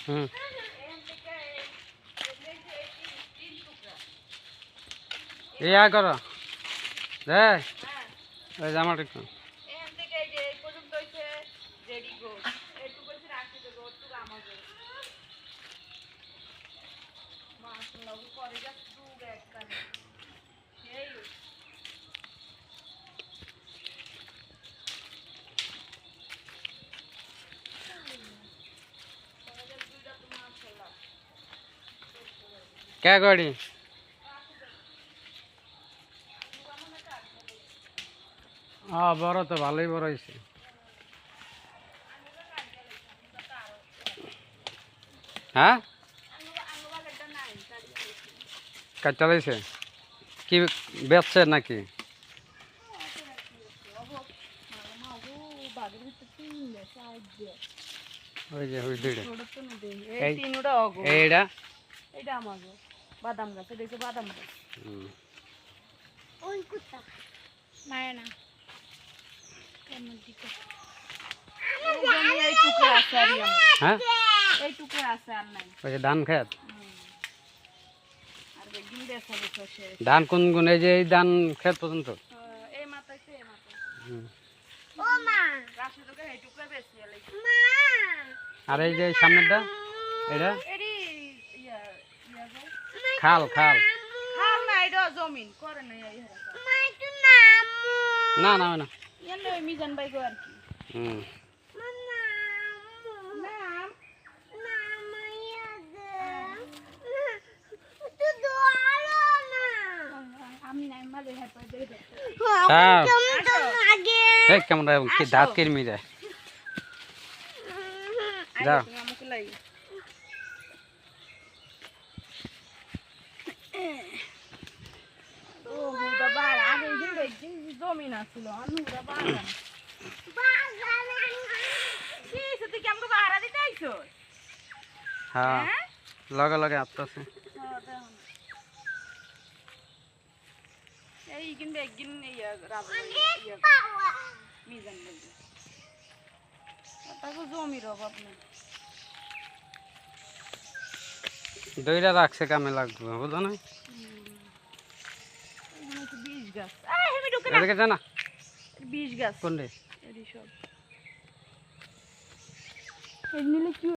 হুম ইয়া করো রে ওই জামাটা একটু কে গাড়ি বড় তো ভালোই বড় হয়েছে হ্যাঁ কাজ চালাইছে কি বেচছে নাকি ওই যে ওই দুইটা এইটা এটা আমার বাদাম গাছ, এটা হচ্ছে বাদাম গাছ। ওই কুত্তা মারে না এই টুকরো আছে আর হ্যাঁ এই টুকরো আছে আর নাই। ওই যে ধান খেত আর একদিন দেখা দেখো শেষ। ধান কোন কোন এই যে এই ধান খেত পর্যন্ত এই মাথায় তো এই মাথায় ও মা রাশি তো এই টুকরো বেশি লাগছে মা। আর এই যে সামনেরটা এটা এডি খাল খাল খাল না, এটা জমিন করে না এই হারা মা একটু না না না এনে ওই মিজান ভাই গো আর কি হুম কেমন কি দাঁত কিরমি যায় যাও জমিন আছিল তুই কেমন ভাড়া দিতে আইছ? হ্যাঁ লগে লগে আসতেছে এই কিন্তু একদিন মিজান বলবে তাকে জমির অভাব নেই। দইটা রাখছে কামে লাগবে বুঝো না বিষ গাছ এদিকে জানা বিষ গাছ কোন রে সব নিলে কি